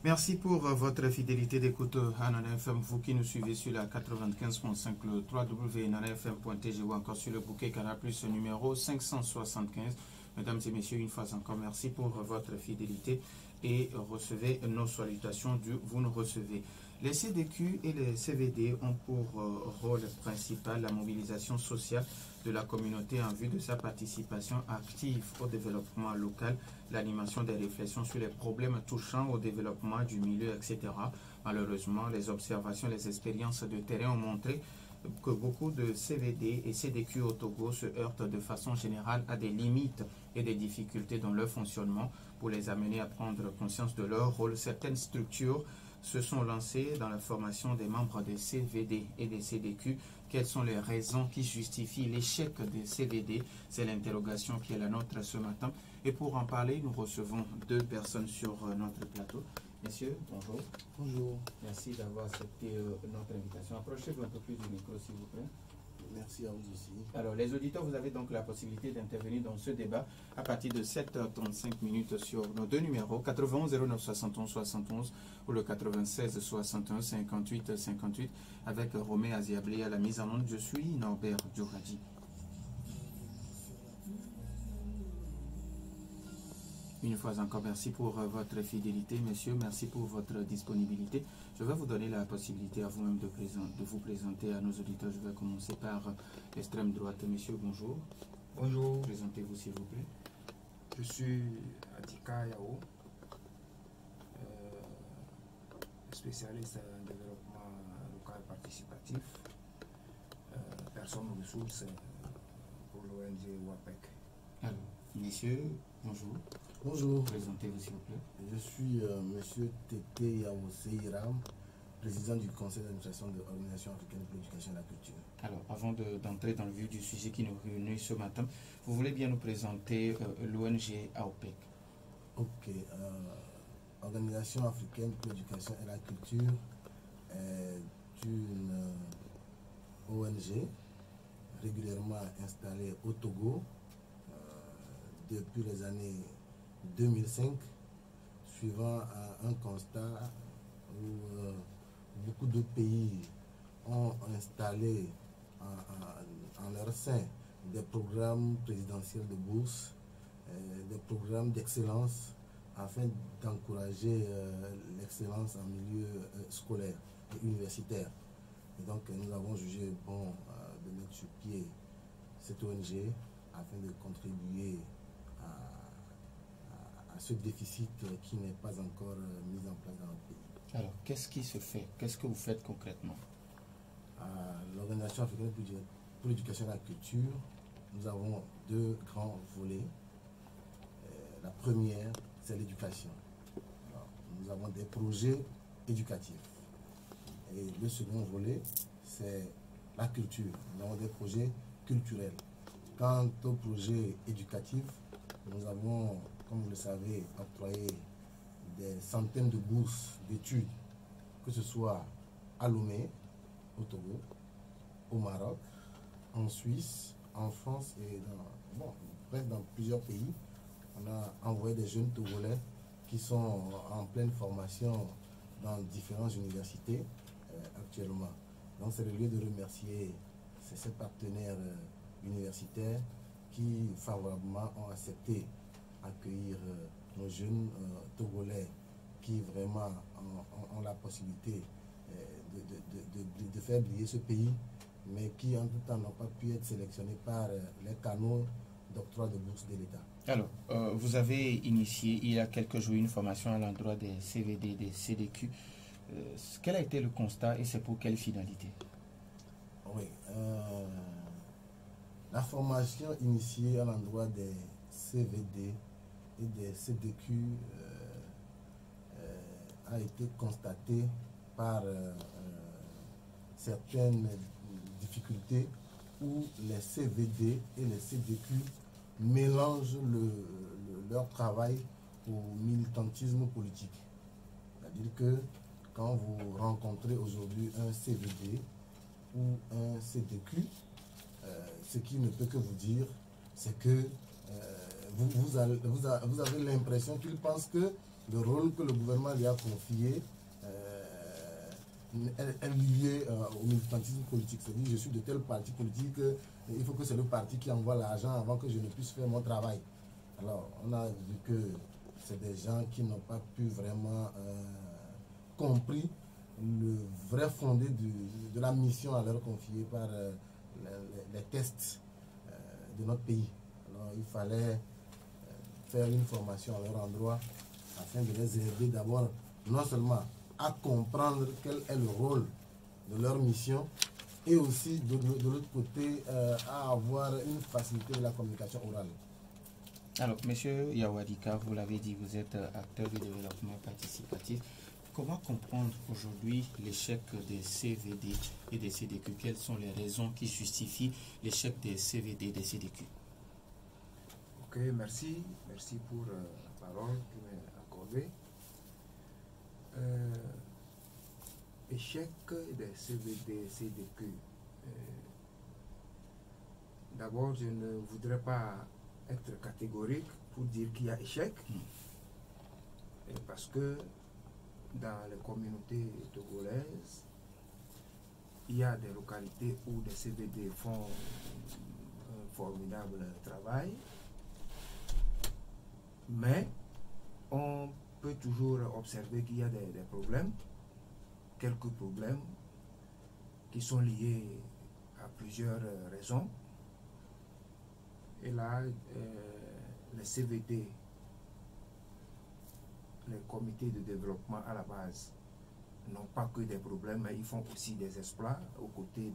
Merci pour votre fidélité d'écoute à Nana FM, vous qui nous suivez sur la 95.5, le www.nanafm.tg ou encore sur le bouquet Canal Plus numéro 575. Mesdames et messieurs, une fois encore, merci pour votre fidélité et recevez nos salutations du vous nous recevez. Les CDQ et les CVD ont pour rôle principal la mobilisation sociale de la communauté en vue de sa participation active au développement local, l'animation des réflexions sur les problèmes touchant au développement du milieu, etc. Malheureusement, les observations, les expériences de terrain ont montré que beaucoup de CVD et CDQ au Togo se heurtent de façon générale à des limites et des difficultés dans leur fonctionnement. Pour les amener à prendre conscience de leur rôle, certaines structures se sont lancées dans la formation des membres des CVD et des CDQ. Quelles sont les raisons qui justifient l'échec des CVD? C'est l'interrogation qui est la nôtre ce matin. Et pour en parler, nous recevons deux personnes sur notre plateau. Messieurs, bonjour. Bonjour. Merci d'avoir accepté notre invitation. Approchez-vous un peu plus du micro, s'il vous plaît. Merci à vous aussi. Alors, les auditeurs, vous avez donc la possibilité d'intervenir dans ce débat à partir de 7h35 minutes sur nos deux numéros, 91 09 71 71 ou le 96 61 58 58 avec Romé Aziablé à la mise en onde. Je suis Norbert Djouradi. Une fois encore, merci pour votre fidélité, messieurs. Merci pour votre disponibilité. Je vais vous donner la possibilité à vous-même de vous présenter à nos auditeurs. Je vais commencer par l'extrême droite. Messieurs, bonjour. Bonjour. Présentez-vous, s'il vous plaît. Je suis Adika Yao, spécialiste en développement local participatif, personne ressource pour l'ONG WAPEC. Alors, messieurs, bonjour. Bonjour. Présentez-vous, s'il vous plaît. Je suis monsieur Tete Yaose Hiram, président du conseil d'administration de l'Organisation africaine pour l'éducation et la culture. Alors, avant d'entrer dans le vif du sujet qui nous réunit ce matin, vous voulez bien nous présenter l'ONG AOPEC? Ok. Organisation africaine pour l'éducation et la culture est une ONG régulièrement installée au Togo depuis les années 2005, suivant un constat où beaucoup de pays ont installé en leur sein des programmes présidentiels de bourse, des programmes d'excellence afin d'encourager l'excellence en milieu scolaire et universitaire. Et donc nous avons jugé bon de mettre sur pied cette ONG afin de contribuer à ce déficit qui n'est pas encore mis en place dans notre pays. Alors, qu'est-ce qui se fait? Qu'est-ce que vous faites concrètement? À l'Organisation africaine pour l'éducation et la culture, nous avons deux grands volets. La première, c'est l'éducation. Nous avons des projets éducatifs. Et le second volet, c'est la culture. Nous avons des projets culturels. Quant au projet éducatif, nous avons, comme vous le savez, octroyé des centaines de bourses d'études, que ce soit à Lomé, au Togo, au Maroc, en Suisse, en France et presque dans plusieurs pays. On a envoyé des jeunes Togolais qui sont en pleine formation dans différentes universités actuellement. Donc c'est le lieu de remercier ces partenaires universitaires qui favorablement ont accepté accueillir nos jeunes Togolais qui vraiment ont la possibilité de faire briller ce pays, mais qui en tout temps n'ont pas pu être sélectionnés par les canaux d'octroi de bourse de l'État. Alors, vous avez initié il y a quelques jours une formation à l'endroit des CVD, des CDQ. Quel a été le constat et c'est pour quelle finalité? Oui, la formation initiée à l'endroit des CVD et des CDQ a été constatée par certaines difficultés où les CVD et les CDQ mélangent leur travail au militantisme politique. C'est-à-dire que quand vous rencontrez aujourd'hui un CVD ou un CDQ, ce qui ne peut que vous dire, c'est que vous avez l'impression qu'ils pensent que le rôle que le gouvernement lui a confié est lié au militantisme politique. C'est-à-dire, je suis de tel parti politique, il faut que c'est le parti qui envoie l'argent avant que je ne puisse faire mon travail. Alors, on a vu que c'est des gens qui n'ont pas pu vraiment compris le vrai fondé de la mission à leur confier par les tests de notre pays. Alors, il fallait faire une formation à leur endroit afin de les aider d'abord non seulement à comprendre quel est le rôle de leur mission et aussi de l'autre côté à avoir une facilité de la communication orale. Alors, Monsieur Yawadika, vous l'avez dit, vous êtes acteur du développement participatif. Comment comprendre aujourd'hui l'échec des CVD et des CDQ? Quelles sont les raisons qui justifient l'échec des CVD et des CDQ? Ok, merci. Merci pour la parole qui m'est accordée. Échec des CVD, CDQ. D'abord, je ne voudrais pas être catégorique pour dire qu'il y a échec, parce que dans les communautés togolaises, il y a des localités où des CVD font un formidable travail, mais on peut toujours observer qu'il y a des problèmes, quelques problèmes qui sont liés à plusieurs raisons. Et là, les CVD, les comités de développement à la base, n'ont pas que des problèmes, mais ils font aussi des exploits aux côtés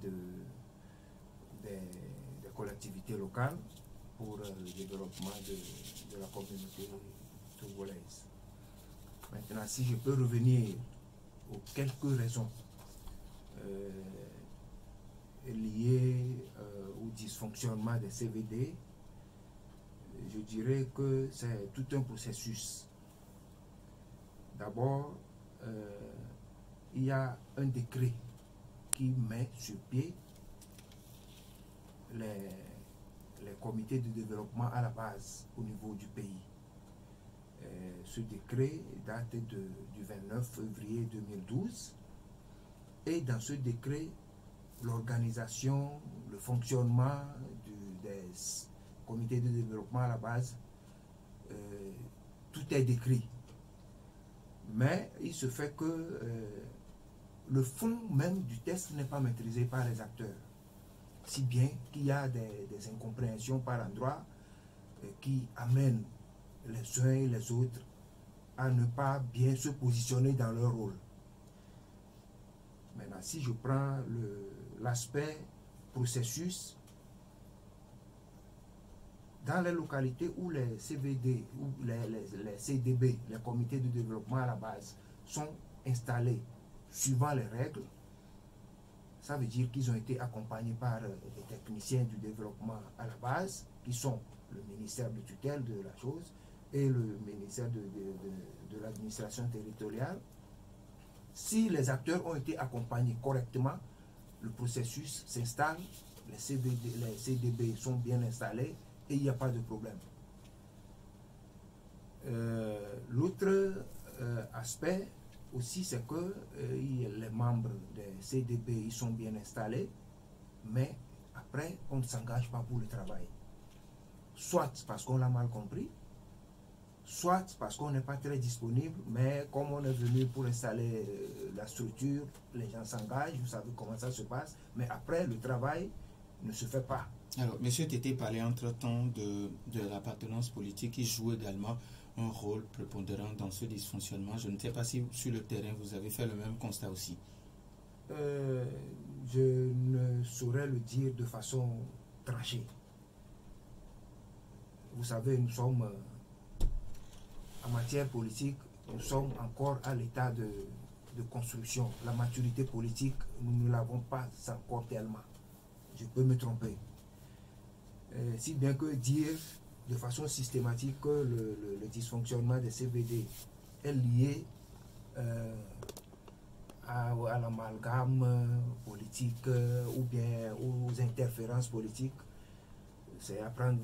des collectivités locales pour le développement de la communauté togolaise. Maintenant, si je peux revenir aux quelques raisons liées au dysfonctionnement des CVD, je dirais que c'est tout un processus. D'abord, il y a un décret qui met sur pied les comités de développement à la base au niveau du pays. Ce décret date du 29 février 2012 et dans ce décret, l'organisation, le fonctionnement des comités de développement à la base, tout est décrit. Mais il se fait que le fond même du test n'est pas maîtrisé par les acteurs. Si bien qu'il y a des incompréhensions par endroits qui amènent les uns et les autres à ne pas bien se positionner dans leur rôle. Maintenant, si je prends l'aspect processus, dans les localités où les CVD ou les CDB, les comités de développement à la base, sont installés suivant les règles, ça veut dire qu'ils ont été accompagnés par des techniciens du développement à la base, qui sont le ministère de tutelle de la chose et le ministère de l'administration territoriale. Si les acteurs ont été accompagnés correctement, le processus s'installe, les CDB sont bien installés, et il n'y a pas de problème. L'autre aspect aussi, c'est que les membres des CDB ils sont bien installés, mais après, on ne s'engage pas pour le travail. Soit parce qu'on l'a mal compris, soit parce qu'on n'est pas très disponible, mais comme on est venu pour installer la structure, les gens s'engagent, vous savez comment ça se passe, mais après, le travail ne se fait pas. Alors, M. Tété parlait entre-temps de l'appartenance politique qui joue également un rôle prépondérant dans ce dysfonctionnement. Je ne sais pas si sur le terrain vous avez fait le même constat aussi. Je ne saurais le dire de façon tranchée. Vous savez, nous sommes en matière politique, nous sommes encore à l'état de construction. La maturité politique, nous ne l'avons pas encore tellement. Je peux me tromper. Si bien que dire de façon systématique que le dysfonctionnement des CVD est lié à l'amalgame politique ou bien aux interférences politiques, c'est à prendre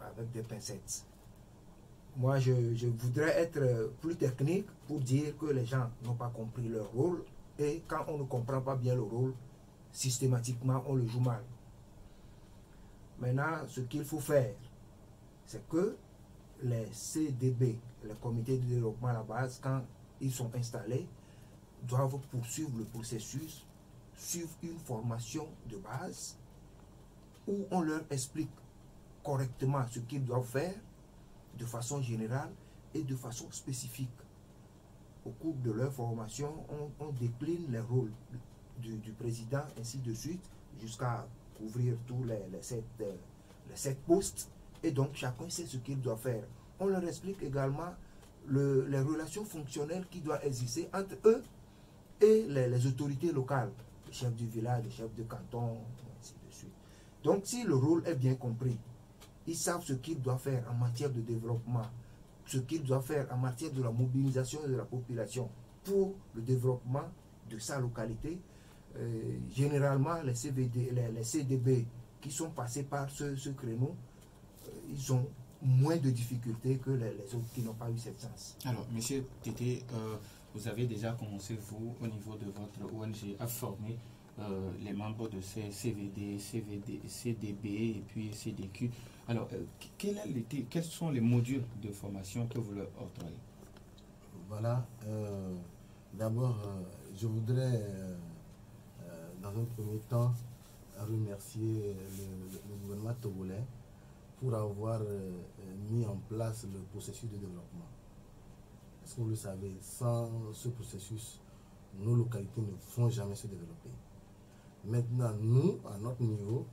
avec des pincettes. moi, je voudrais être plus technique pour dire que les gens n'ont pas compris leur rôle. Et quand on ne comprend pas bien le rôle, systématiquement, on le joue mal. Maintenant, ce qu'il faut faire, c'est que les CDB, les comités de développement à la base, quand ils sont installés, doivent poursuivre le processus, suivre une formation de base où on leur explique correctement ce qu'ils doivent faire de façon générale et de façon spécifique. Au cours de leur formation, on décline les rôles du président, ainsi de suite, jusqu'à couvrir tous les 7 postes. Et donc, chacun sait ce qu'il doit faire. On leur explique également les relations fonctionnelles qui doivent exister entre eux et les autorités locales, le chef du village, le chef de canton, ainsi de suite. Donc, si le rôle est bien compris, ils savent ce qu'ils doivent faire en matière de développement, ce qu'ils doivent faire en matière de la mobilisation de la population pour le développement de sa localité. Généralement, les CVD, les CDB qui sont passés par ce créneau, ils ont moins de difficultés que les autres qui n'ont pas eu cette chance. Alors, M. Tété, vous avez déjà commencé, vous, au niveau de votre ONG, à former les membres de ces CVD, CDB et puis CDQ. Alors, quels sont les modules de formation que vous leur octroyez? Voilà. D'abord, je voudrais, dans un premier temps, remercier le gouvernement togolais pour avoir mis en place le processus de développement. Est-ce que vous le savez, sans ce processus, nos localités ne vont jamais se développer. Maintenant, nous, à notre niveau,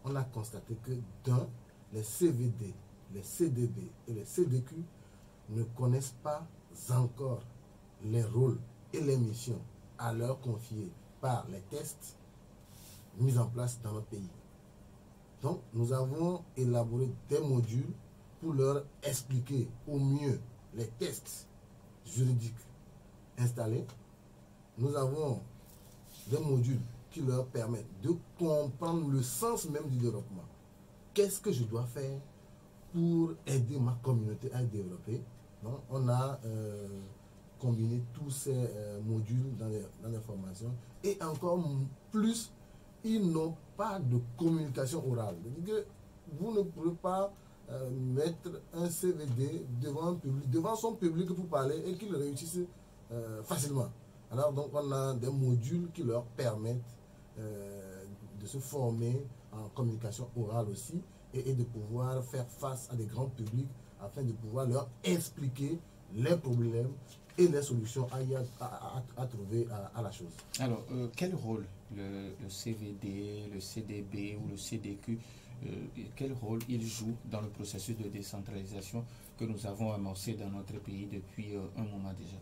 on a constaté que les CVD, les CDB et les CDQ ne connaissent pas encore les rôles et les missions à leur confier par les tests mis en place dans notre pays. Donc, nous avons élaboré des modules pour leur expliquer au mieux les tests juridiques installés. Nous avons des modules qui leur permettent de comprendre le sens même du développement. Qu'est-ce que je dois faire pour aider ma communauté à développer? Donc, on a combiné tous ces modules dans les formations. Et encore plus, ils n'ont pas de communication orale. C'est-à-dire que vous ne pouvez pas mettre un CVD devant un public, devant son public pour parler et qu'il réussisse facilement. Alors, donc, on a des modules qui leur permettent de se former en communication orale aussi et de pouvoir faire face à des grands publics afin de pouvoir leur expliquer les problèmes et les solutions à trouver à la chose. Alors, quel rôle le CVD, le CDB ou le CDQ, quel rôle il joue dans le processus de décentralisation que nous avons amorcé dans notre pays depuis un moment déjà?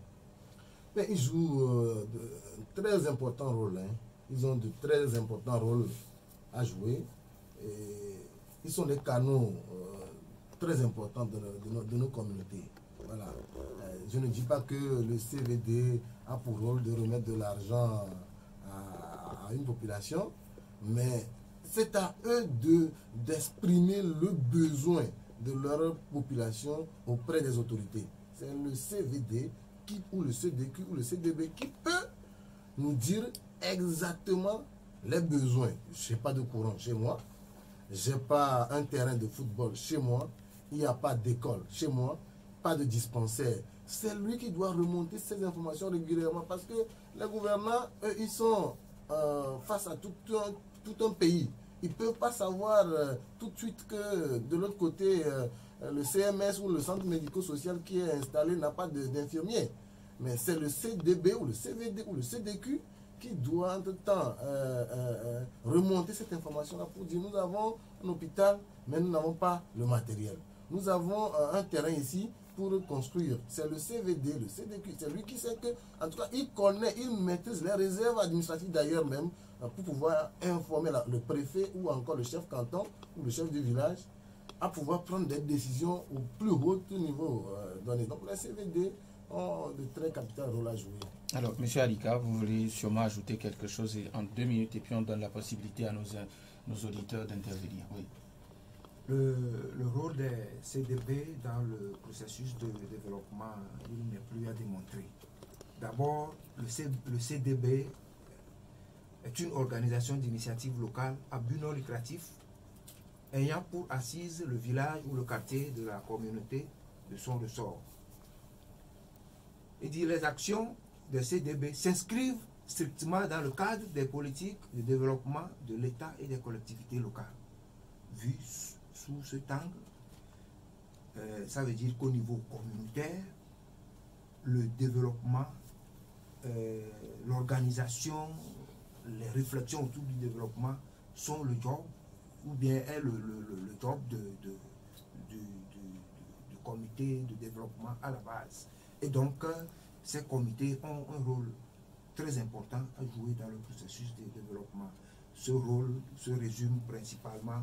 Mais ils jouent de très importants rôles. Hein. Ils ont de très importants rôles à jouer. Et ils sont des canaux très importants de nos communautés. Voilà. Je ne dis pas que le CVD a pour rôle de remettre de l'argent à une population, mais c'est à eux d'exprimer le besoin de leur population auprès des autorités. C'est le CVD ou le CDQ ou le CDB qui peut nous dire exactement les besoins. Je n'ai pas de courant chez moi, je n'ai pas un terrain de football chez moi, il n'y a pas d'école chez moi, pas de dispensaire. C'est lui qui doit remonter ces informations régulièrement parce que les gouvernants, eux, ils sont face à tout un pays. Ils ne peuvent pas savoir tout de suite que de l'autre côté, le CMS ou le centre médico-social qui est installé n'a pas d'infirmier. Mais c'est le CDB ou le CVD ou le CDQ qui doit entre-temps remonter cette information-là pour dire nous avons un hôpital, mais nous n'avons pas le matériel. Nous avons un terrain ici pour construire. C'est le CVD, le CDQ, c'est lui qui sait que, en tout cas, il connaît, il maîtrise les réserves administratives d'ailleurs même, pour pouvoir informer le préfet ou encore le chef canton ou le chef du village à pouvoir prendre des décisions au plus haut niveau donné. Donc les CVD ont de très capitaux rôle à jouer. Alors, M. Alika, vous voulez sûrement ajouter quelque chose en 2 minutes et puis on donne la possibilité à nos auditeurs d'intervenir. Oui. Le rôle des CDB dans le processus de développement, il n'est plus à démontrer. D'abord, le CDB est une organisation d'initiative locale à but non lucratif ayant pour assise le village ou le quartier de la communauté de son ressort. Il dit les actions des CDB s'inscrivent strictement dans le cadre des politiques de développement de l'État et des collectivités locales. Vu sous cet angle, ça veut dire qu'au niveau communautaire, le développement, l'organisation, les réflexions autour du développement sont le job, ou bien est le job du comité de développement à la base. Et donc, ces comités ont un rôle très important à jouer dans le processus de développement. Ce rôle se résume principalement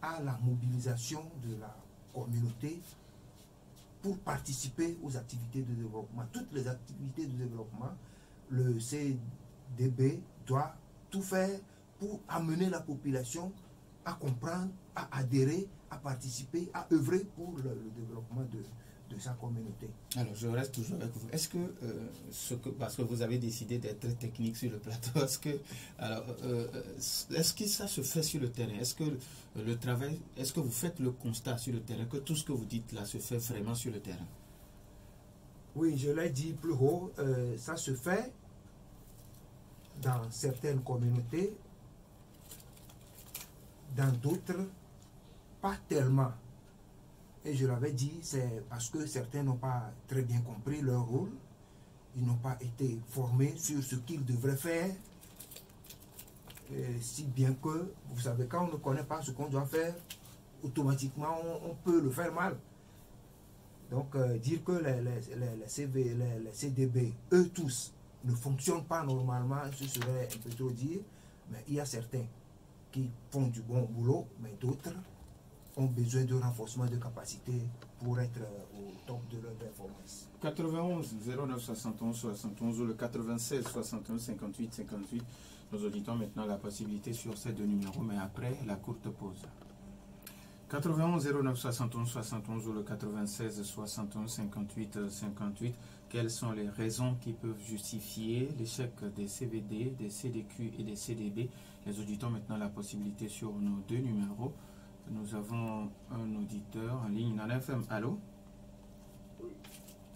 à la mobilisation de la communauté pour participer aux activités de développement. Toutes les activités de développement, le CDB doit tout faire pour amener la population à comprendre, à adhérer, à participer, à œuvrer pour le développement de sa communauté. Alors, je reste toujours avec vous. Est-ce que, parce que vous avez décidé d'être très technique sur le plateau, est-ce que ça se fait sur le terrain? Est-ce que le travail, est-ce que vous faites le constat sur le terrain, que tout ce que vous dites là se fait vraiment sur le terrain? Oui, je l'ai dit plus haut, ça se fait dans certaines communautés, dans d'autres, pas tellement. Et je l'avais dit, c'est parce que certains n'ont pas très bien compris leur rôle, ils n'ont pas été formés sur ce qu'ils devraient faire, si bien que, vous savez, quand on ne connaît pas ce qu'on doit faire, automatiquement on peut le faire mal. Donc dire que les CDB, eux tous, ne fonctionnent pas normalement, ce serait un peu trop dire, mais il y a certains qui font du bon boulot, mais d'autres ont besoin de renforcement de capacité pour être au top de leur performance. 91 09 71 71 ou le 96 61 58 58. Nous auditons maintenant la possibilité sur ces deux numéros, mais après la courte pause. 91 09 71 71 ou le 96 61 58 58. Quelles sont les raisons qui peuvent justifier l'échec des CVD, des CDQ et des CDB? Les auditons maintenant la possibilité sur nos deux numéros. Nous avons un auditeur en ligne dans l'FM. Allô? Oui,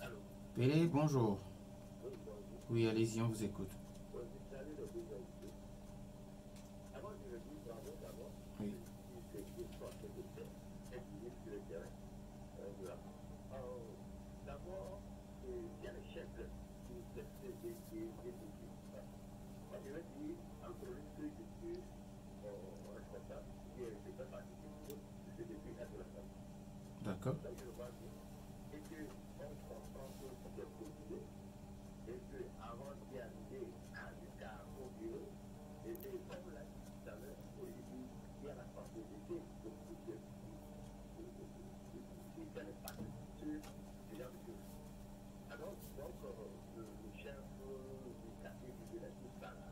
allô. Pélé, bonjour. Oui, bonjour. Oui, allez-y, on vous écoute. Oui, salut le président. Avant de le dire, bravo d'abord. Oui. C'est une histoire que je fais, et puis sur le terrain. D'abord, il y a le chef de cette CDC. Moi, je vais dire, entre le que je suis responsable, qui est le fait partie du CDC à la fin. D'accord. Ça, je le vois bien. Et qu'on comprend que c'est possible. Et qu'avant d'y arriver jusqu'à au bureau, et comme l'a dit tout à l'heure, aujourd'hui, il y a la possibilité de pousser si ça n'est pas sur ce genre de choses. Alors, donc, le chef du quartier du village, tout ça, là,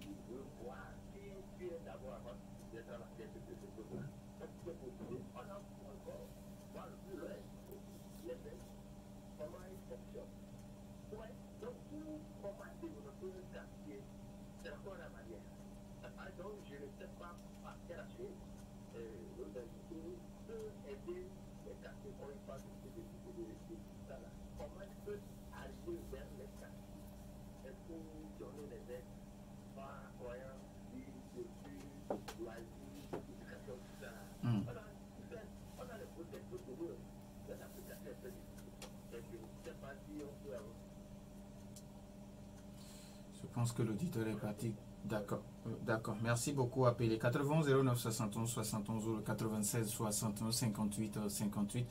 il veut voir qui est d'abord avant d'être à la tête de ce choses-là. Donc, c'est possible. On a encore voir le plus loin, les faits, comment ils fonctionnent. Ouais, donc comment développer un quartier, c'est encore la manière. Donc je ne sais pas par quelle action peut aider les quartiers quand ils parlent de ça là. Comment ils peuvent aller vers les quartiers et pour donner les aides par croyant, loisirs, éducation, tout ça. On a les projets de nous, les applications très difficiles. Et je ne sais pas si on peut avoir. Je pense que l'auditeur est parti. D'accord. D'accord. Merci beaucoup. Appelez 91 09 71 71 ou le 96 61 58 58.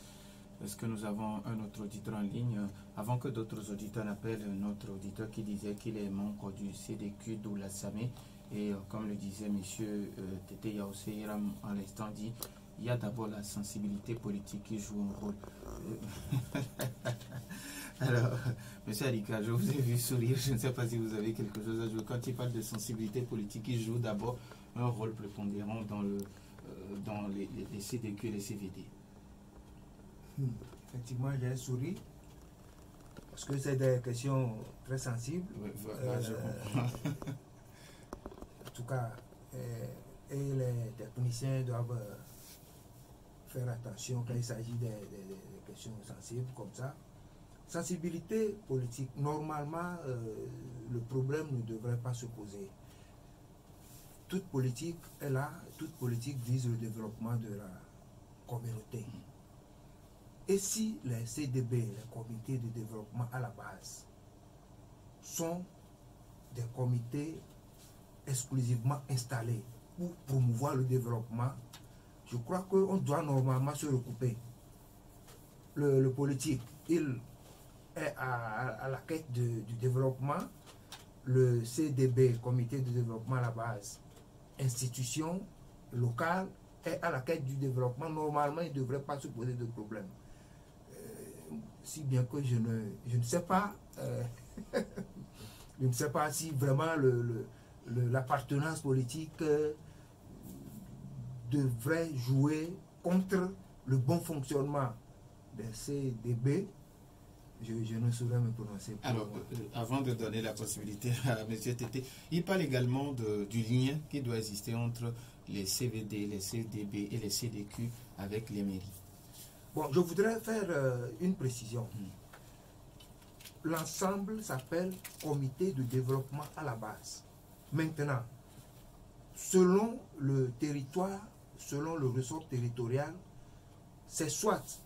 Est-ce que nous avons un autre auditeur en ligne? Avant que d'autres auditeurs n'appellent, notre auditeur qui disait qu'il est membre du CDQ d'où la SAMé. Et comme le disait M. Tete Yaousé Hiram à l'instant dit, il y a d'abord la sensibilité politique qui joue un rôle. Alors, M. Alika, je vous ai vu sourire, je ne sais pas si vous avez quelque chose à jouer. Quand il parle de sensibilité politique, il joue d'abord un rôle prépondérant dans le dans les CDQ et les CVD? Effectivement, j'ai souri parce que c'est des questions très sensibles. Ouais, je comprends. En tout cas, et les techniciens doivent faire attention quand il s'agit des questions sensibles comme ça. Sensibilité politique, normalement, le problème ne devrait pas se poser. Toute politique est là, toute politique vise le développement de la communauté. Et si les CDB, les comités de développement à la base, sont des comités exclusivement installés pour promouvoir le développement, je crois qu'on doit normalement se recouper. Le politique, il est à la quête du développement. Le CDB, comité de développement à la base, institution locale, est à la quête du développement. Normalement, il ne devrait pas se poser de problème. Si bien que je ne sais pas, je ne sais pas si vraiment l'appartenance politique devrait jouer contre le bon fonctionnement des CDB. Je ne saurais me prononcer. Alors, avant de donner la possibilité à M. Tété, il parle également du lien qui doit exister entre les CVD, les CDB et les CDQ avec les mairies. Bon, je voudrais faire une précision. L'ensemble s'appelle Comité de développement à la base. Maintenant, selon le territoire, selon le ressort territorial, c'est soit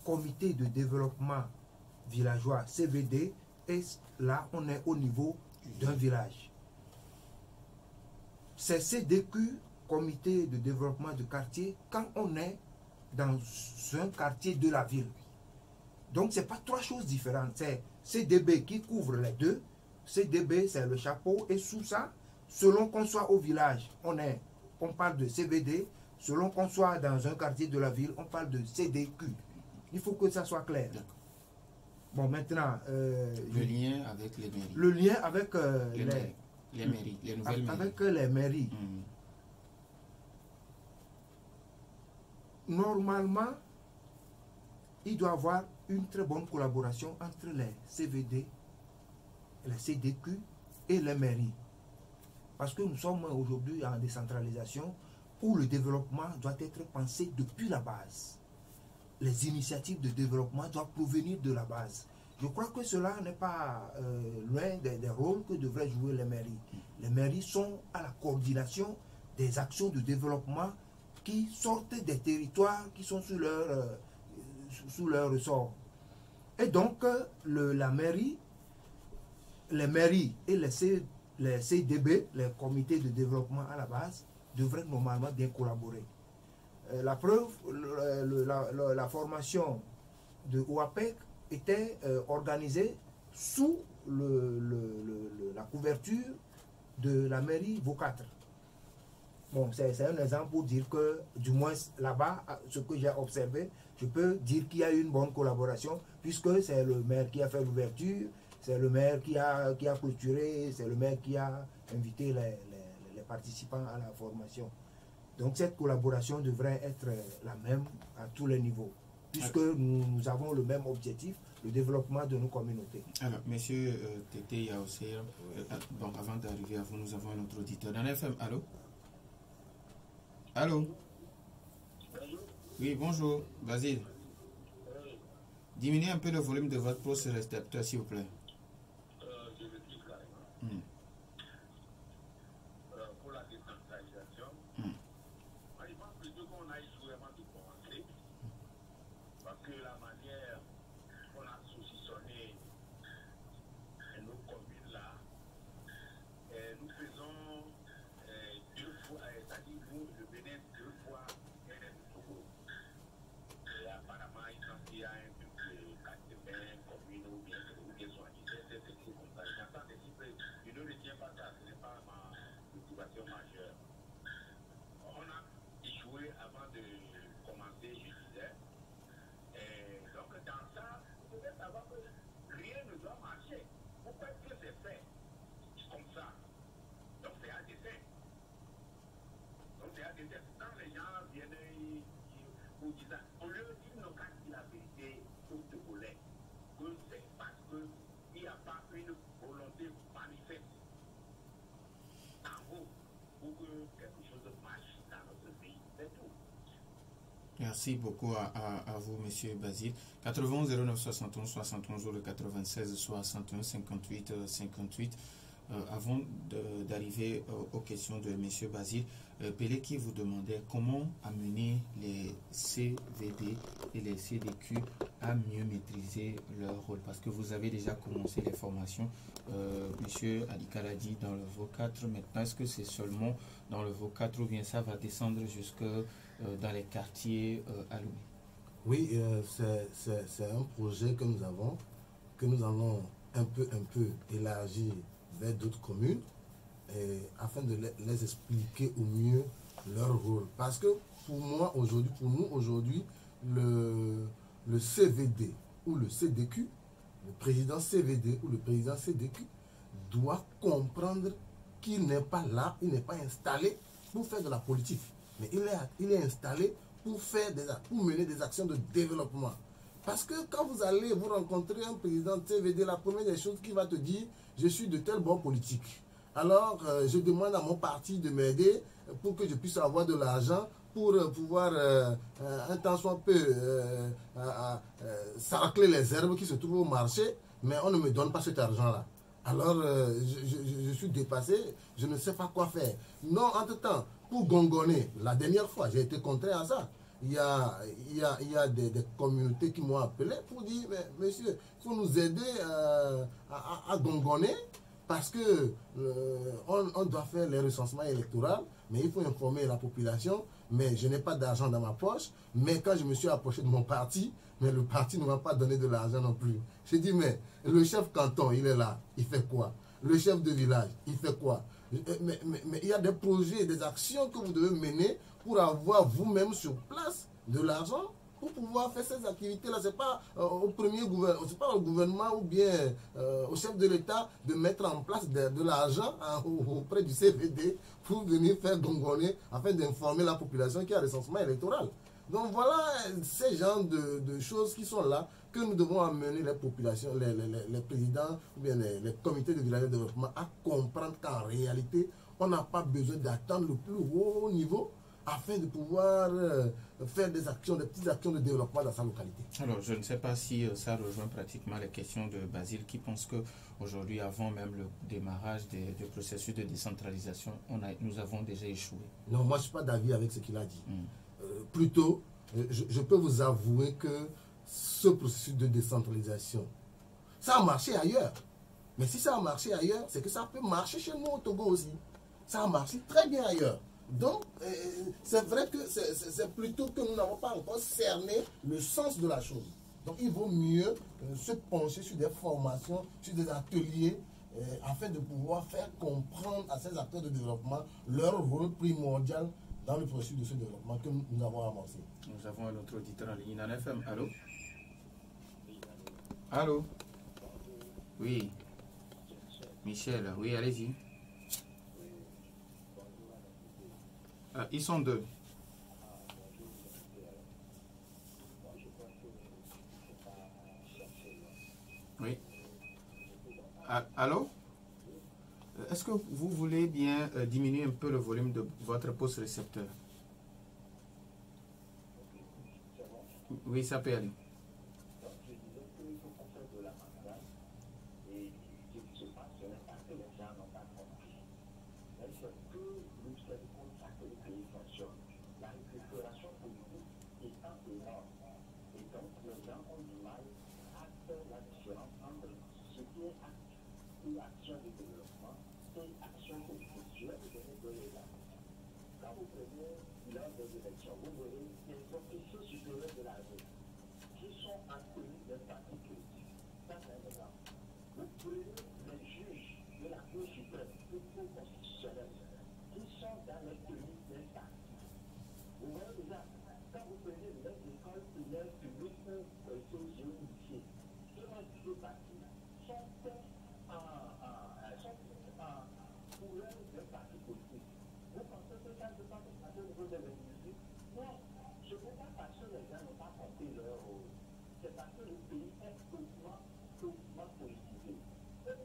Comité de développement villageois, CVD, et là, on est au niveau d'un village. C'est CDQ, Comité de développement de quartier, quand on est dans un quartier de la ville. Donc, ce n'est pas trois choses différentes. C'est CDB qui couvre les deux. CDB, c'est le chapeau. Et sous ça, selon qu'on soit au village, on parle de CVD. Selon qu'on soit dans un quartier de la ville, on parle de CDQ. Il faut que ça soit clair. Bon, maintenant... le lien avec les mairies. Le lien avec les mairies, les nouvelles mairies. Avec les mairies. Normalement, il doit y avoir une très bonne collaboration entre les CVD, les CDQ et les mairies. Parce que nous sommes aujourd'hui en décentralisation où le développement doit être pensé depuis la base. Les initiatives de développement doivent provenir de la base. Je crois que cela n'est pas loin des rôles que devraient jouer les mairies. Les mairies sont à la coordination des actions de développement qui sortent des territoires qui sont sous leur ressort. Et donc, la mairie, les mairies et les CDB, les comités de développement à la base, devraient normalement bien collaborer. La preuve, la formation de OAPEC était organisée sous la couverture de la mairie Vocatre. Bon, c'est un exemple pour dire que, du moins là-bas, ce que j'ai observé, je peux dire qu'il y a eu une bonne collaboration, puisque c'est le maire qui a fait l'ouverture, c'est le maire qui a clôturé, c'est le maire qui a invité les participants à la formation. Donc cette collaboration devrait être la même à tous les niveaux, puisque nous avons le même objectif, le développement de nos communautés. Alors, monsieur Tété Yaossé, bon, avant d'arriver à vous, nous avons un autre auditeur. Dans l'FM, allô? Allô? Oui, bonjour, Basile. Diminuez un peu le volume de votre récepteur, s'il vous plaît. Je le dis carrément. Pour la décentralisation, moi, je pense plutôt qu'on a échoué avant de commencer, parce que la manière qu'on a saucissonné nos communes là, nous faisons deux fois, c'est-à-dire nous, le Bénin, deux fois le Togo. Et apparemment, il y a un peu de 80 communes ou bien 70, c'est comme ça. J'entends des chiffres, je ne retiens pas ça, ce n'est pas ma motivation majeure. On a échoué avant de commencer, je disais. Et donc, dans ça, vous devez savoir que rien ne doit marcher. Pourquoi est-ce que c'est fait comme ça? Donc, c'est à dessein. Donc, c'est à dessein. Quand les gens Merci beaucoup à vous, Monsieur Basile. 91 09 71 71 ou le 96 61 58 58. Avant d'arriver aux questions de M. Basile, Pelé qui vous demandait comment amener les CVD et les CDQ à mieux maîtriser leur rôle. Parce que vous avez déjà commencé les formations, M. Adikala dit dans le VO4. Maintenant, est-ce que c'est seulement dans le VO4 ou bien ça va descendre jusque dans les quartiers à Lomé? Oui, c'est un projet que nous allons un peu élargir vers d'autres communes afin de les expliquer au mieux leur rôle. Parce que pour nous aujourd'hui, le CVD ou le CDQ, le président CVD ou le président CDQ doit comprendre qu'il n'est pas là, il n'est pas installé pour faire de la politique, mais il est installé pour mener des actions de développement. Parce que quand vous allez vous rencontrer un président de CVD, la première des choses qu'il va te dire, je suis de tel bord politique. Alors, je demande à mon parti de m'aider pour que je puisse avoir de l'argent pour pouvoir, un temps soit peu, sarcler les herbes qui se trouvent au marché, mais on ne me donne pas cet argent-là. Alors, je suis dépassé, je ne sais pas quoi faire. Non, entre-temps, pour gongonner, la dernière fois, j'ai été contraint à ça. Il y a des communautés qui m'ont appelé pour dire, mais monsieur, il faut nous aider à gongonner parce que on doit faire les recensements électoraux, mais il faut informer la population, mais je n'ai pas d'argent dans ma poche. Mais quand je me suis approché de mon parti, mais le parti ne m'a pas donné de l'argent non plus. J'ai dit, mais le chef canton, il est là, il fait quoi? Le chef de village, il fait quoi? Mais il y a des projets, des actions que vous devez mener pour avoir vous-même sur place de l'argent pour pouvoir faire ces activités-là. Ce n'est pas au premier gouvernement, c'est pas au gouvernement ou bien au chef de l'État de mettre en place de l'argent auprès du CVD pour venir faire gongonner afin d'informer la population qu'il y a un recensement électoral. Donc voilà ces genres de choses qui sont là que nous devons amener les populations, les présidents ou bien les comités de village de développement à comprendre qu'en réalité, on n'a pas besoin d'attendre le plus haut niveau afin de pouvoir faire des petites actions de développement dans sa localité. Alors, je ne sais pas si ça rejoint pratiquement les questions de Basile qui pense qu'aujourd'hui, avant même le démarrage du processus de décentralisation, nous avons déjà échoué. Non, moi je ne suis pas d'avis avec ce qu'il a dit. Plutôt, je peux vous avouer que ce processus de décentralisation, ça a marché ailleurs. Mais si ça a marché ailleurs, c'est que ça peut marcher chez nous au Togo aussi. Ça a marché très bien ailleurs. Donc, c'est vrai que c'est plutôt que nous n'avons pas encore cerné le sens de la chose. Donc, il vaut mieux se pencher sur des formations, sur des ateliers, afin de pouvoir faire comprendre à ces acteurs de développement leur rôle primordial dans le processus de ce développement que nous avons amorcé. Nous avons un autre auditeur en ligne, Nana FM. Allô? Allô? Oui. Michel, oui, allez-y. Ils sont deux. Oui. Allô? Est-ce que vous voulez bien diminuer un peu le volume de votre poste récepteur? Oui, ça peut aller. La récupération politique est énorme. Et donc, les gens ont du mal à faire la différence entre ce qui est acte ou action de développement et action politique. Je vais vous donner deux exemples. Quand vous prenez lors des élections, vous verrez les officiers supérieurs de la ville qui sont inconnus d'un parti politique. Ça, c'est un exemple. Vous prenez les juges de la Cour suprême, du Cour constitutionnelle, qui sont dans les comités d'un parti. Vous voyez déjà, quand vous prenez les écoles primaires publiques ou collèges ou lycées, ceux qui font partie sont couleur d'un parti politique. Vous pensez que ça ne peut pas se passer au niveau de l'industrie? Non, ce n'est pas parce que les gens n'ont pas compris leur rôle. C'est parce que le pays est hautement politisé. Et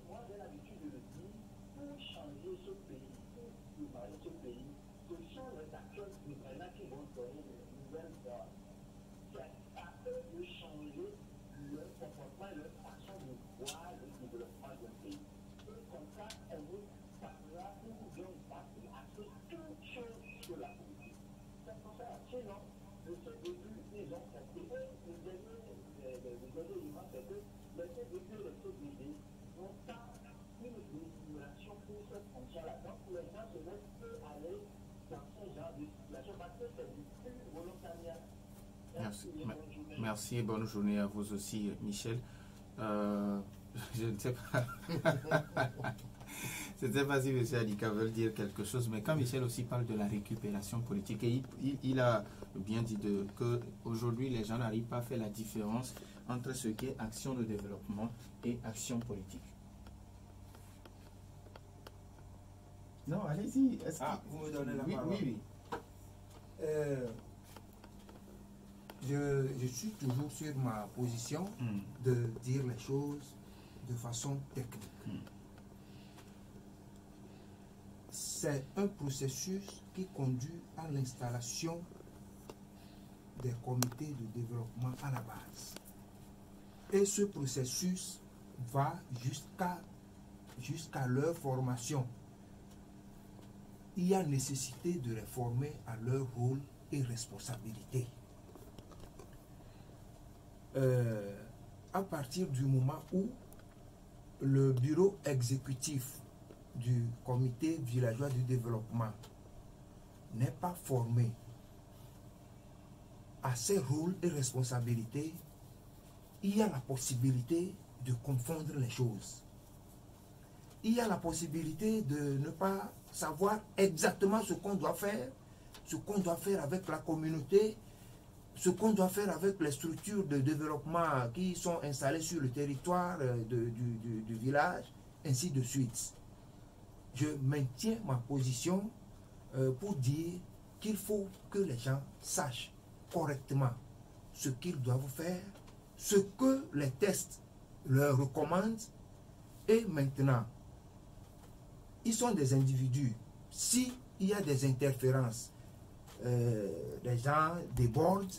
Merci et bonne journée à vous aussi, Michel. Je ne sais pas. Je ne sais pas si M. Adika veut dire quelque chose, mais quand Michel aussi parle de la récupération politique, et il a bien dit qu'aujourd'hui, les gens n'arrivent pas à faire la différence entre ce qui est action de développement et action politique. Non, allez-y. Vous me donnez la parole. Oui. Je suis toujours sur ma position de dire les choses de façon technique. C'est un processus qui conduit à l'installation des comités de développement à la base. Et ce processus va jusqu'à leur formation. Il y a nécessité de les former à leur rôle et responsabilité. À partir du moment où le bureau exécutif du comité villageois du développement n'est pas formé à ses rôles et responsabilités, il y a la possibilité de confondre les choses. Il y a la possibilité de ne pas savoir exactement ce qu'on doit faire avec la communauté, ce qu'on doit faire avec les structures de développement qui sont installées sur le territoire du village, ainsi de suite. Je maintiens ma position pour dire qu'il faut que les gens sachent correctement ce qu'ils doivent faire, ce que les tests leur recommandent, et maintenant, ils sont des individus. S'il y a des interférences, les gens débordent,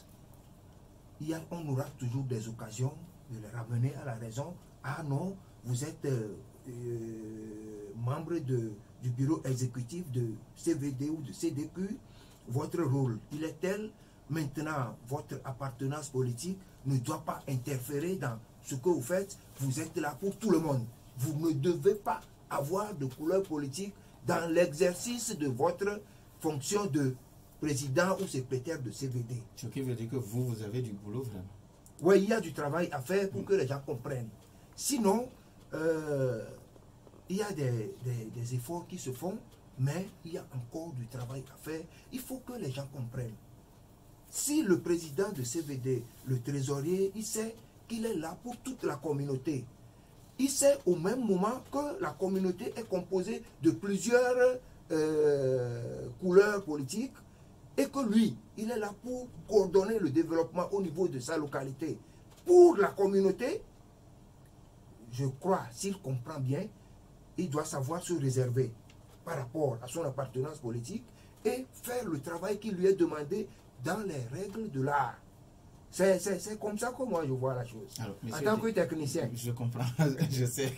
on aura toujours des occasions de les ramener à la raison. Ah non, vous êtes membre du bureau exécutif de CVD ou de CDQ, votre rôle, il est tel. Maintenant, votre appartenance politique ne doit pas interférer dans ce que vous faites. Vous êtes là pour tout le monde. Vous ne devez pas avoir de couleur politique dans l'exercice de votre fonction de président ou secrétaire de CVD. Ce qui veut dire que vous avez du boulot vraiment. Oui, il y a du travail à faire pour que les gens comprennent. Sinon, il y a des efforts qui se font, mais il y a encore du travail à faire. Il faut que les gens comprennent. Si le président de CVD, le trésorier, il sait qu'il est là pour toute la communauté, il sait au même moment que la communauté est composée de plusieurs couleurs politiques et que lui, il est là pour coordonner le développement au niveau de sa localité. Pour la communauté, je crois, s'il comprend bien, il doit savoir se réserver par rapport à son appartenance politique et faire le travail qui lui est demandé dans les règles de l'art. C'est comme ça que moi je vois la chose. Alors, en tant que technicien. Je comprends, je sais.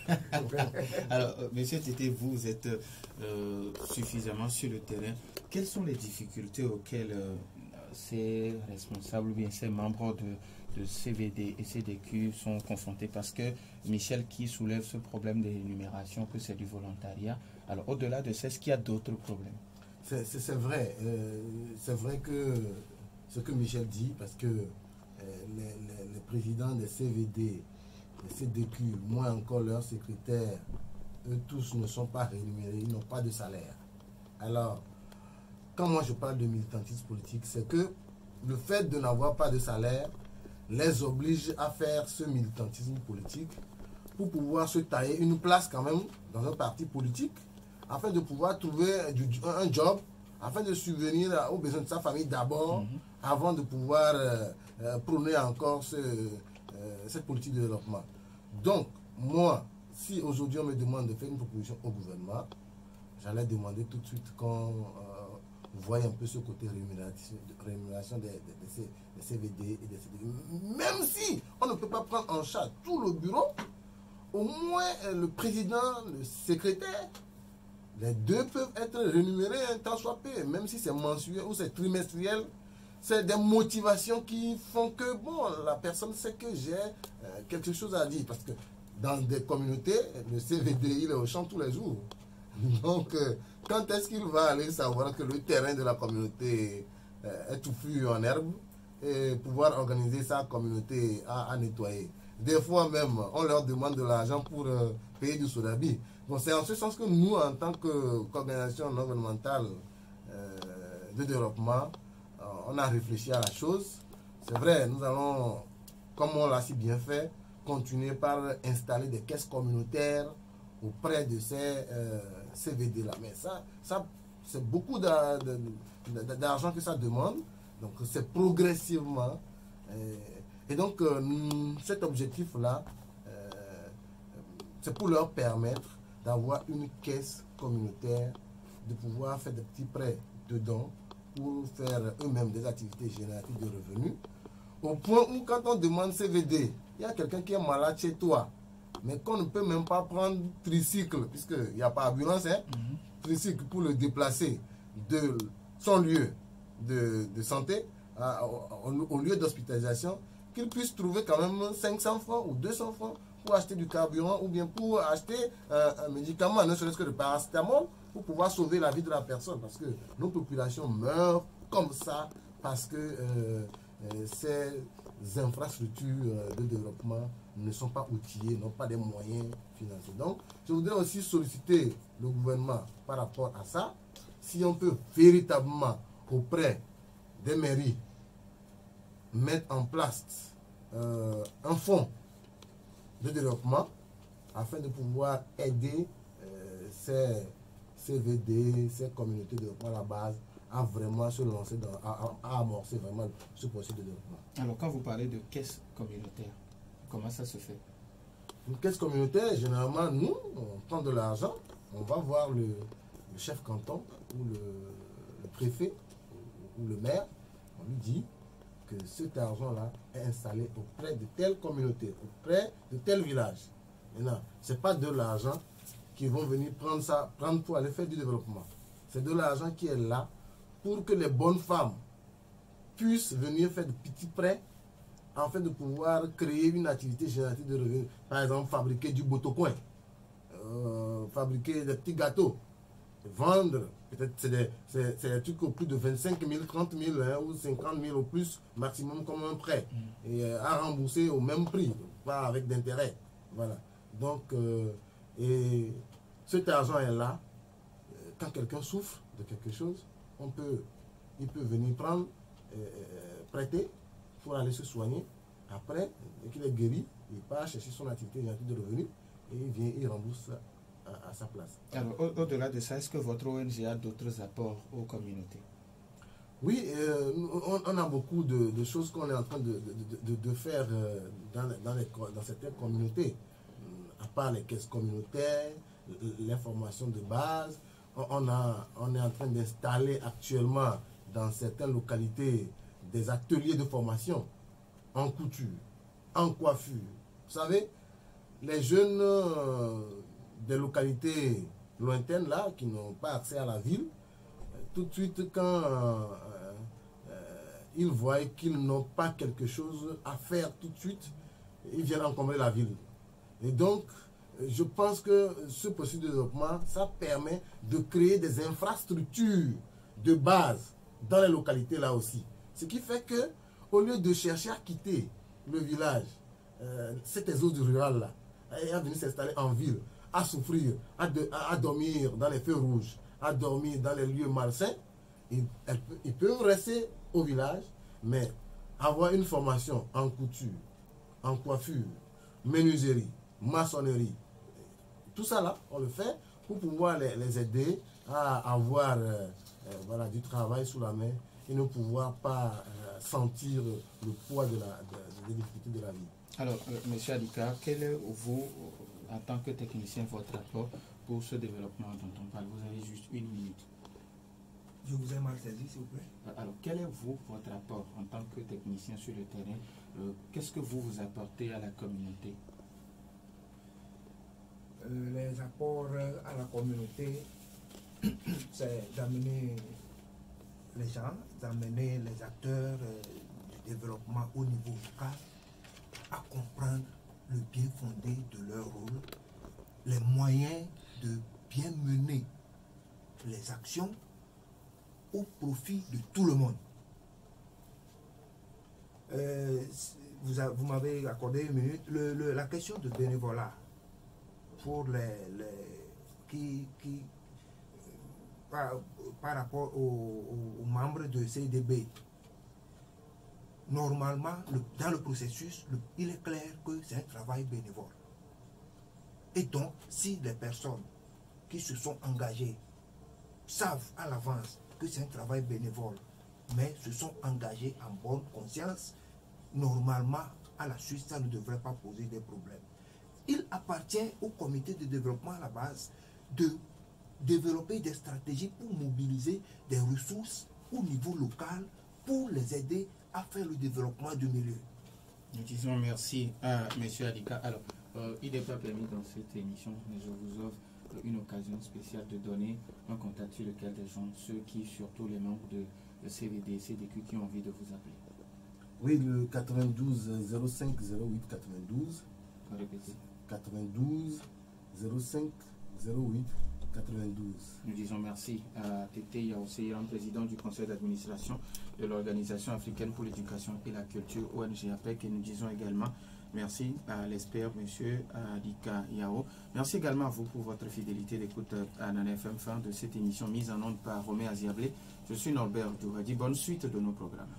Alors, monsieur Tété, vous êtes suffisamment sur le terrain. Quelles sont les difficultés auxquelles ces responsables ou bien ces membres de CVD et CDQ sont confrontés? Parce que Michel qui soulève ce problème de l'énumération, que c'est du volontariat. Alors, au-delà de ça, est-ce qu'il y a d'autres problèmes? C'est vrai. C'est vrai que ce que Michel dit, parce que les présidents des CVD, des CDQ, moins encore leurs secrétaires, eux tous ne sont pas rémunérés, ils n'ont pas de salaire. Alors, quand moi je parle de militantisme politique, c'est que le fait de n'avoir pas de salaire les oblige à faire ce militantisme politique pour pouvoir se tailler une place quand même dans un parti politique, afin de pouvoir trouver un job, afin de subvenir aux besoins de sa famille d'abord, avant de pouvoir prôner encore cette politique de développement. Donc, moi, si aujourd'hui on me demande de faire une proposition au gouvernement, j'allais demander tout de suite qu'on voie un peu ce côté rémunération des CVD et des CDD. Même si on ne peut pas prendre en charge tout le bureau, au moins le président, le secrétaire, les deux peuvent être rémunérés un temps soit peu, même si c'est mensuel ou c'est trimestriel. C'est des motivations qui font que, bon, la personne sait que j'ai quelque chose à dire. Parce que dans des communautés, le CVD, il est au champ tous les jours. Donc, quand est-ce qu'il va aller savoir que le terrain de la communauté est touffu en herbe? pouvoir organiser sa communauté à nettoyer. Des fois même, on leur demande de l'argent pour payer du sodabi. Bon, c'est en ce sens que nous, en tant qu'organisation non gouvernementale de développement, on a réfléchi à la chose. C'est vrai, nous allons, comme on l'a si bien fait, continuer par installer des caisses communautaires auprès de ces CVD-là. Mais ça c'est beaucoup d'argent que ça demande. Donc, c'est progressivement. Et donc, cet objectif-là, c'est pour leur permettre d'avoir une caisse communautaire, de pouvoir faire des petits prêts dedans pour faire eux-mêmes des activités génératives de revenus. Au point où, quand on demande CVD, il y a quelqu'un qui est malade chez toi, mais qu'on ne peut même pas prendre tricycle, puisqu'il n'y a pas d'ambulance, hein, tricycle pour le déplacer de son lieu de santé au lieu d'hospitalisation, qu'il puisse trouver quand même 500 francs ou 200 francs pour acheter du carburant ou bien pour acheter un médicament, ne serait-ce que de paracétamol, pour pouvoir sauver la vie de la personne. Parce que nos populations meurent comme ça, parce que ces infrastructures de développement ne sont pas outillées, n'ont pas des moyens financiers. Donc, je voudrais aussi solliciter le gouvernement par rapport à ça, si on peut véritablement auprès des mairies mettre en place un fonds de développement afin de pouvoir aider ces CVD, ces communautés de développement à la base à vraiment se lancer, à amorcer vraiment ce processus de développement. Alors, quand vous parlez de caisse communautaire, comment ça se fait? Une caisse communautaire, généralement, nous, on prend de l'argent, on va voir le chef canton ou le préfet ou le maire, on lui dit que cet argent-là est installé auprès de telle communauté, auprès de tel village. Maintenant, ce n'est pas de l'argent qui vont venir prendre pour aller faire du développement. C'est de l'argent qui est là pour que les bonnes femmes puissent venir faire de petits prêts afin de pouvoir créer une activité générative de revenus. Par exemple, fabriquer du botocoin, fabriquer des petits gâteaux, vendre, peut-être c'est des trucs au plus de 25 000, 30 000 hein, ou 50 000 au plus, maximum comme un prêt, et à rembourser au même prix, pas avec d'intérêt. Voilà. Donc, et cet argent est là. Quand quelqu'un souffre de quelque chose, il peut venir prendre, prêter pour aller se soigner. Après, dès qu'il est guéri, il part chercher son activité de revenus et il vient, il rembourse à sa place. Alors, au-delà de ça, est-ce que votre ONG a d'autres apports aux communautés? Oui, on a beaucoup de choses qu'on est en train de faire dans certaines communautés. À part les caisses communautaires, l'information de base, on est en train d'installer actuellement dans certaines localités des ateliers de formation en couture, en coiffure. Vous savez, les jeunes des localités lointaines là, qui n'ont pas accès à la ville, tout de suite quand ils voient qu'ils n'ont pas quelque chose à faire tout de suite, ils viennent encombrer la ville. Et donc, je pense que ce processus de développement, ça permet de créer des infrastructures de base dans les localités là aussi. Ce qui fait que, au lieu de chercher à quitter le village, cette zone rurale là, et à venir s'installer en ville, à souffrir, à dormir dans les feux rouges, à dormir dans les lieux malsains, ils peuvent rester au village, mais avoir une formation en couture, en coiffure, menuiserie, maçonnerie, tout ça là, on le fait pour pouvoir les aider à avoir voilà, du travail sous la main et ne pouvoir pas sentir le poids des difficultés de la vie. Alors, M. Adika, quel est, vous, en tant que technicien, votre rapport pour ce développement dont on parle? Vous avez juste 1 minute. Je vous ai mal saisi, s'il vous plaît. Alors, quel est, vous, votre rapport en tant que technicien sur le terrain? Qu'est-ce que vous apportez à la communauté? Les apports à la communauté, c'est d'amener les gens, d'amener les acteurs du développement au niveau local à comprendre le bien fondé de leur rôle, les moyens de bien mener les actions au profit de tout le monde. Vous m'avez accordé une minute. La question de bénévolat pour par rapport aux membres de CDB, normalement, dans le processus, il est clair que c'est un travail bénévole. Et donc, si les personnes qui se sont engagées savent à l'avance que c'est un travail bénévole, mais se sont engagées en bonne conscience, normalement, à la suite, ça ne devrait pas poser des problèmes. Il appartient au comité de développement à la base de développer des stratégies pour mobiliser des ressources au niveau local pour les aider à faire le développement du milieu. Nous disons merci à M. Adika. Alors, il n'est pas permis dans cette émission, mais je vous offre une occasion spéciale de donner un contact sur lequel des gens, ceux qui, surtout les membres de CVD, CDQ, qui ont envie de vous appeler. Oui, le 92 05 08 92. Répétez. 92 05 08 92. Nous disons merci à Tété Yaousséiran, président du conseil d'administration de l'Organisation africaine pour l'éducation et la culture, ONG APEC, et nous disons également merci à l'expert M. Adika Yao. Merci également à vous pour votre fidélité d'écoute à Nana FM, fin de cette émission mise en onde par Romé Aziablé. Je suis Norbert Douhadi. Bonne suite de nos programmes.